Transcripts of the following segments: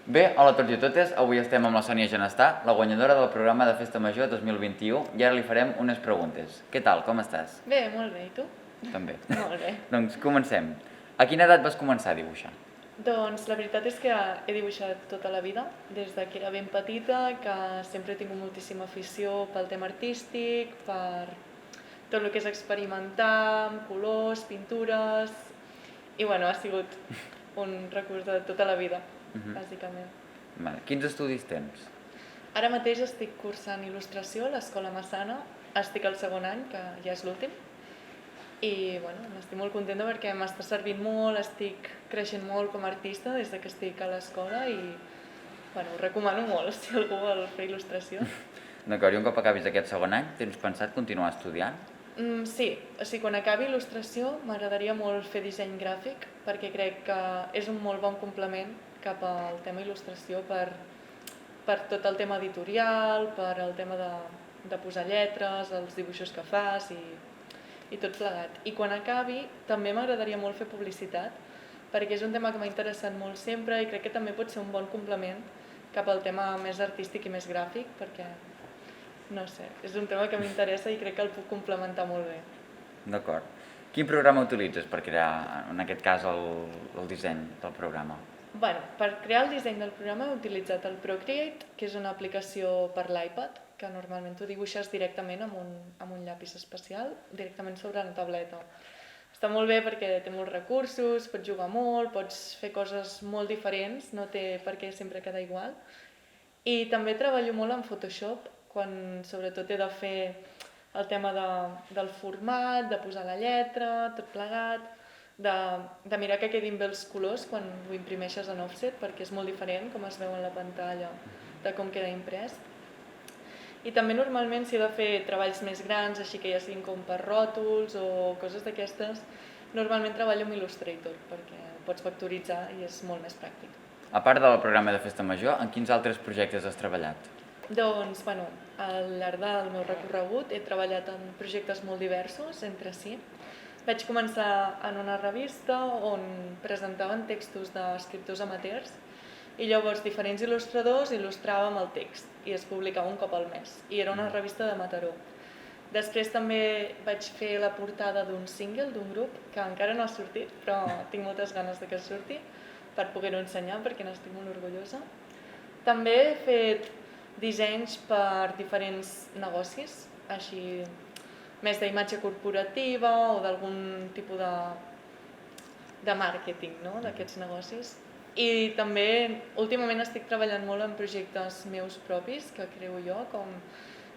Bé, hola a tots i a totes. Avui estem amb la Sònia Genestà, la guanyadora del programa de Festa Major 2021, i ara li farem unes preguntes. Què tal, com estàs? Bé, molt bé. I tu? També. Molt bé. Doncs comencem. A quina edat vas començar a dibuixar? Doncs la veritat és que he dibuixat tota la vida, des de que era ben petita, que sempre he tingut moltíssima afició pel tema artístic, per tot el que és experimentar, amb colors, pintures... I bueno, ha sigut un recurs de tota la vida, bàsicament. Vale. Quins estudis tens? Ara mateix estic cursant il·lustració a l'Escola Massana, estic al segon any, que ja és l'últim, i bueno, estic molt contenta perquè m'està servint molt, estic creixent molt com a artista des que estic a l'escola i bueno, ho recomano molt si algú vol fer il·lustració. D'acord, i un cop acabis aquest segon any, tens pensat continuar estudiant? Sí, o sigui, quan acabi il·lustració m'agradaria molt fer disseny gràfic perquè crec que és un molt bon complement cap al tema il·lustració per tot el tema editorial, per el tema de posar lletres, els dibuixos que fas i tot plegat. I quan acabi també m'agradaria molt fer publicitat perquè és un tema que m'ha interessat molt sempre i crec que també pot ser un bon complement cap al tema més artístic i més gràfic perquè, no sé, és un tema que m'interessa i crec que el puc complementar molt bé. D'acord. Quin programa utilitzes per crear, en aquest cas, el disseny del programa? Bueno, per crear el disseny del programa he utilitzat el Procreate, que és una aplicació per l'iPad, que normalment tu dibuixes directament amb un llapis especial, directament sobre una tableta. Està molt bé perquè té molts recursos, pots jugar molt, pots fer coses molt diferents, no té per què sempre quedar igual. I també treballo molt en Photoshop, quan sobretot he de fer el tema del format, de posar la lletra, tot plegat, de mirar que quedin bé els colors quan ho imprimeixes en offset, perquè és molt diferent com es veu en la pantalla de com queda imprès. I també normalment si he de fer treballs més grans, així que ja siguin com per ròtols o coses d'aquestes, normalment treballo amb Illustrator, perquè pots vectoritzar i és molt més pràctic. A part del programa de Festa Major, en quins altres projectes has treballat? Doncs, bueno, al llarg del meu recorregut he treballat en projectes molt diversos entre si. Vaig començar en una revista on presentaven textos d'escriptors amateurs i llavors diferents il·lustradors il·lustràvem el text i es publicava un cop al mes i era una revista de Mataró. Després també vaig fer la portada d'un single d'un grup que encara no ha sortit però tinc moltes ganes de que surti per poder-ho ensenyar perquè n'estic molt orgullosa. També he fet dissenys per diferents negocis, així més d'imatge corporativa o d'algun tipus de màrqueting, no? D'aquests negocis. I també últimament estic treballant molt en projectes meus propis que creo jo, com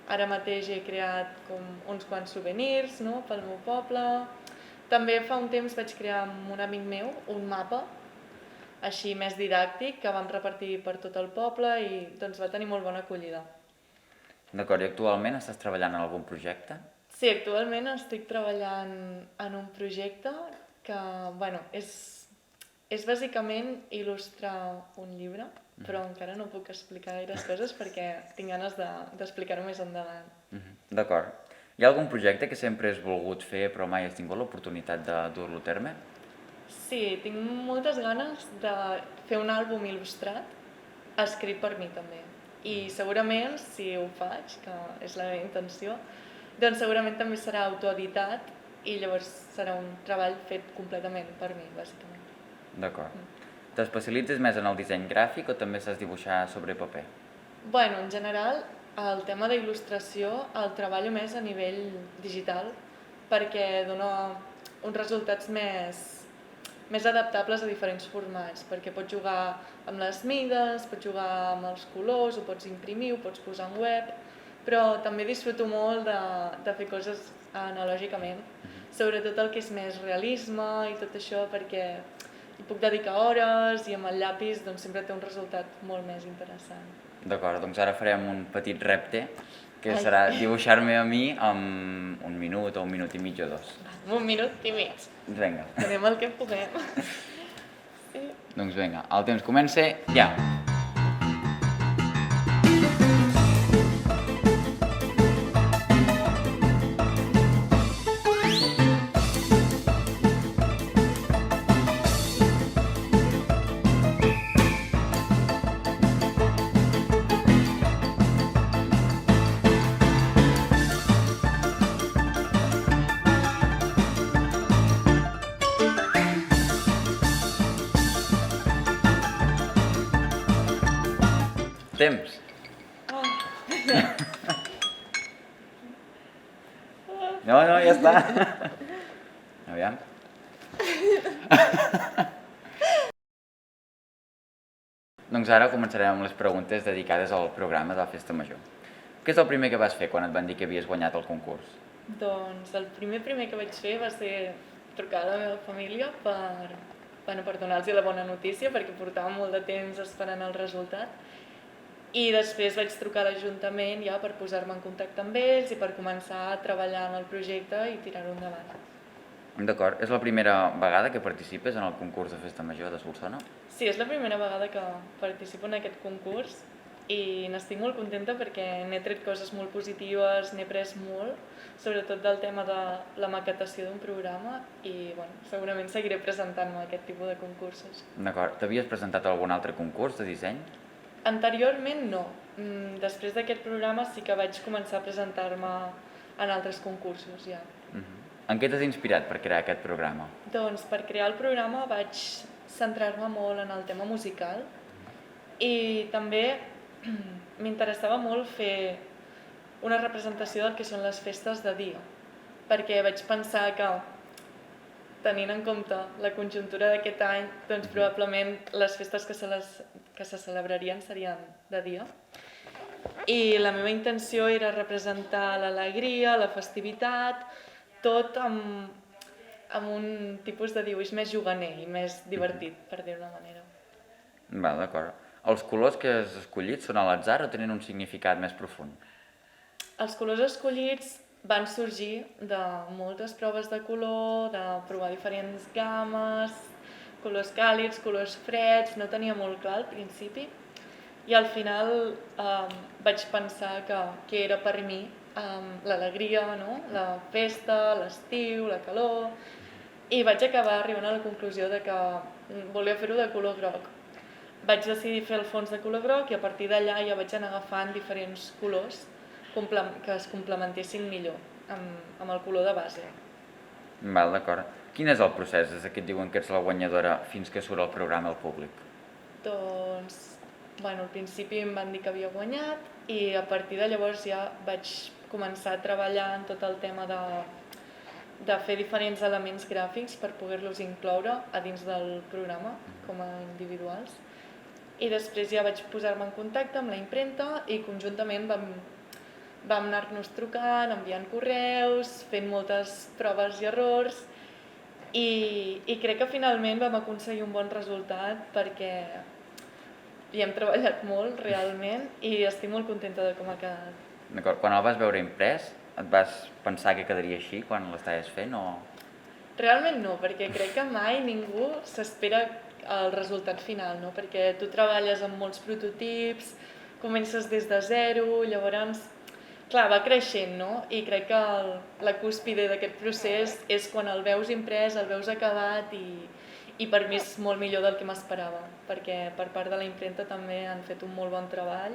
ara mateix he creat com uns quants souvenirs, no? Pel meu poble. També fa un temps vaig crear amb un amic meu un mapa així més didàctic, que vam repartir per tot el poble i doncs va tenir molt bona acollida. D'acord, i actualment estàs treballant en algun projecte? Sí, actualment estic treballant en un projecte que, bueno, és bàsicament il·lustrar un llibre, però encara no puc explicar gaires coses perquè tinc ganes d'explicar-ho més endavant. D'acord. Hi ha algun projecte que sempre has volgut fer però mai has tingut l'oportunitat de dur-lo a terme? Sí, tinc moltes ganes de fer un àlbum il·lustrat, escrit per mi també. I segurament, si ho faig, que és la meva intenció, doncs segurament també serà autoeditat i llavors serà un treball fet completament per mi, bàsicament. D'acord. T'especialitzes més en el disseny gràfic o també saps dibuixar sobre paper? Bueno, en general, el tema d'il·lustració el treballo més a nivell digital perquè dona uns resultats més adaptables a diferents formats, perquè pots jugar amb les mides, pots jugar amb els colors, ho pots imprimir, ho pots posar en web, però també disfruto molt de fer coses analògicament, sobretot el que és més realisme i tot això, perquè hi puc dedicar hores i amb el llapis doncs, sempre té un resultat molt més interessant. D'acord, doncs ara farem un petit repte, que serà dibuixar-me a mi en un minut o un minut i mig o dos. Un minut i mig. Vinga. Farem el que puguem. Sí. Doncs vinga, el temps comença ja. Temps. No, ja està. Aviam. Doncs ara començarem amb les preguntes dedicades al programa de la Festa Major. Què és el primer que vas fer quan et van dir que havies guanyat el concurs? Doncs el primer que vaig fer va ser trucar a la meva família per donar-los la bona notícia, perquè portava molt de temps esperant el resultat. I després vaig trucar a l'Ajuntament ja per posar-me en contacte amb ells i per començar a treballar en el projecte i tirar-ho endavant. D'acord. És la primera vegada que participes en el concurs de Festa Major de Solsona? Sí, és la primera vegada que participo en aquest concurs i n'estic molt contenta perquè n'he tret coses molt positives, n'he après molt, sobretot del tema de la maquetació d'un programa i segurament seguiré presentant-me a aquest tipus de concursos. D'acord. T'havies presentat a algun altre concurs de disseny? Anteriorment no. Després d'aquest programa sí que vaig començar a presentar-me en altres concursos ja. En què t'has inspirat per crear aquest programa? Doncs per crear el programa vaig centrar-me molt en el tema musical i també m'interessava molt fer una representació del que són les festes de dia, perquè vaig pensar que, tenint en compte la conjuntura d'aquest any, doncs probablement les festes que se celebrarien serien de dia. I la meva intenció era representar l'alegria, la festivitat, tot amb un tipus de dibuix més juganer i més divertit, per dir-ho d'una manera. Va, d'acord. Els colors que has escollit són a l'atzar o tenen un significat més profund? Els colors escollits van sorgir de moltes proves de color, de provar diferents gammes, colors càlids, colors freds, no tenia molt clar al principi. I al final vaig pensar que era per mi l'alegria, no? La festa, l'estiu, la calor, i vaig acabar arribant a la conclusió de que volia fer-ho de color groc. Vaig decidir fer el fons de color groc i a partir d'allà ja vaig anar agafant diferents colors que es complementessin millor amb el color de base. Val, d'acord. Quin és el procés des que et diuen que ets la guanyadora fins que surt el programa al públic? Doncs, al principi em van dir que havia guanyat i a partir de llavors ja vaig començar a treballar en tot el tema de fer diferents elements gràfics per poder-los incloure a dins del programa com a individuals. I després ja vaig posar-me en contacte amb la impremta i conjuntament vam anar-nos trucant, enviant correus, fent moltes proves i errors i crec que finalment vam aconseguir un bon resultat perquè hi hem treballat molt realment i estic molt contenta de com ha quedat. D'acord. Quan el vas veure imprès, et vas pensar que quedaria així quan l'estaves fent o...? Realment no, perquè crec que mai ningú s'espera el resultat final, no? Perquè tu treballes amb molts prototips, comences des de zero, llavors, clar, va creixent, no? I crec que la cúspide d'aquest procés és quan el veus imprès, el veus acabat i per mi és molt millor del que m'esperava, perquè per part de la impremta també han fet un molt bon treball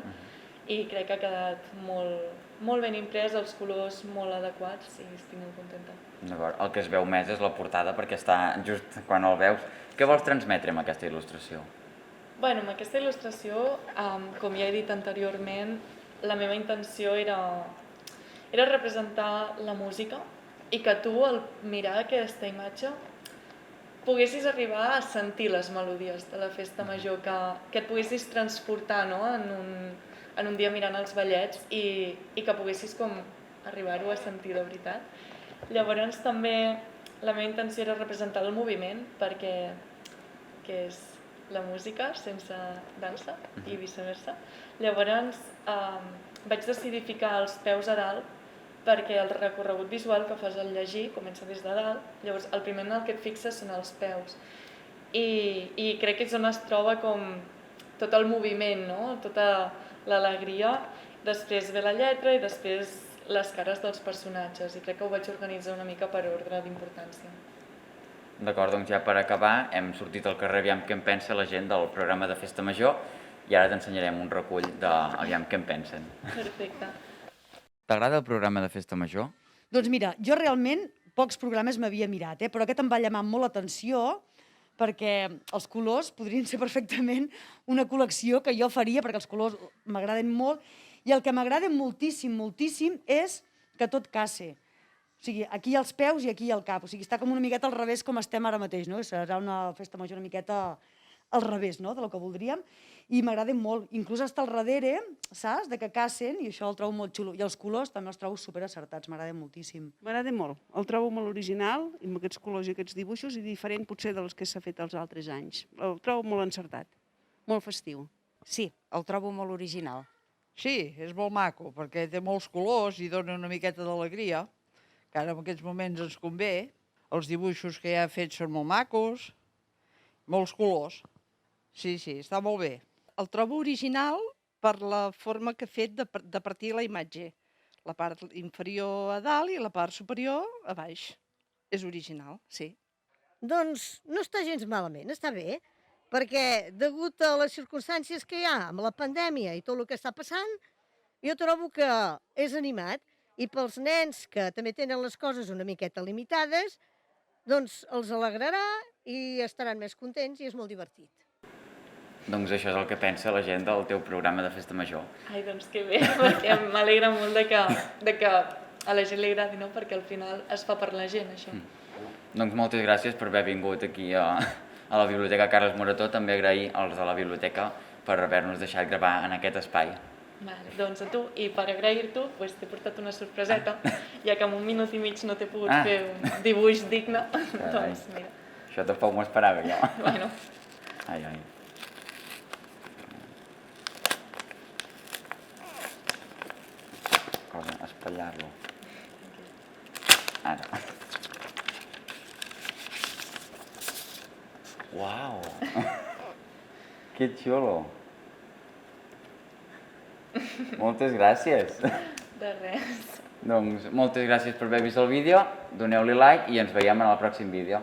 i crec que ha quedat molt ben imprès, els colors molt adequats i estic molt contenta. D'acord. El que es veu més és la portada perquè està just quan el veus. Què vols transmetre amb aquesta il·lustració? Amb aquesta il·lustració, com ja he dit anteriorment, la meva intenció era representar la música i que tu, al mirar aquesta imatge, poguessis arribar a sentir les melodies de la Festa Major, que et poguessis transportar, no? en un dia mirant els ballets i que poguessis com arribar-ho a sentir de veritat. Llavors també la meva intenció era representar el moviment perquè és la música sense dansa i viceversa. Llavors vaig decidir ficar els peus a dalt perquè el recorregut visual que fas al llegir comença des de dalt, llavors el primer en el que et fixes són els peus i crec que és on es troba com tot el moviment, no? Tota l'alegria, després ve la lletra i després les cares dels personatges i crec que ho vaig organitzar una mica per ordre d'importància. D'acord, doncs ja per acabar hem sortit al carrer aviam què en pensa la gent del programa de Festa Major i ara t'ensenyarem un recull d'aviam què en pensen. Perfecte. T'agrada el programa de Festa Major? Doncs mira, jo realment pocs programes m'havia mirat, però aquest em va llamar molt l'atenció perquè els colors podrien ser perfectament una col·lecció que jo faria, perquè els colors m'agraden molt, i el que m'agrada moltíssim, moltíssim, és que tot casse. O sigui, aquí hi ha els peus i aquí hi ha el cap. O sigui, està com una miqueta al revés com estem ara mateix, no? Serà una festa major una miqueta al revés, no?, del que voldríem. I m'agrada molt. Inclús està al darrere, saps?, de que cassen, i això el trobo molt xulo. I els colors també els trobo superacertats, m'agraden moltíssim. M'agrada molt. El trobo molt original, amb aquests colors i aquests dibuixos, i diferent potser dels que s'ha fet els altres anys. El trobo molt encertat, molt festiu. Sí, el trobo molt original. Sí, és molt maco, perquè té molts colors i dona una miqueta d'alegria, que ara en aquests moments ens convé. Els dibuixos que ja ha fet són molt macos, molts colors. Sí, està molt bé. El trobo original per la forma que ha fet de partir la imatge. La part inferior a dalt i la part superior a baix. És original, sí. Doncs no està gens malament, està bé, perquè degut a les circumstàncies que hi ha amb la pandèmia i tot el que està passant, jo trobo que és animat, i pels nens que també tenen les coses una miqueta limitades, doncs els alegrarà i estaran més contents i és molt divertit. Doncs això és el que pensa la gent del teu programa de Festa Major. Ai, doncs que bé, perquè m'alegra molt de que a la gent li agradi, no? Perquè al final es fa per la gent, això. Doncs moltes gràcies per haver vingut aquí a la Biblioteca Carles Morató. També agrair als de la biblioteca per haver-nos deixat gravar en aquest espai. Vale, doncs a tu, i per agrair-t'ho, t'he portat una sorpreseta, ja que en 1 minut i mig no t'he pogut fer un dibuix digne, doncs mira. Això tampoc m'ho esperava jo. Bueno. Ai. Cosa, espatllar-lo. Ara. Uau! Que xulo! Moltes gràcies. De res. Doncs moltes gràcies per haver vist el vídeo, doneu-li like i ens veiem en el pròxim vídeo.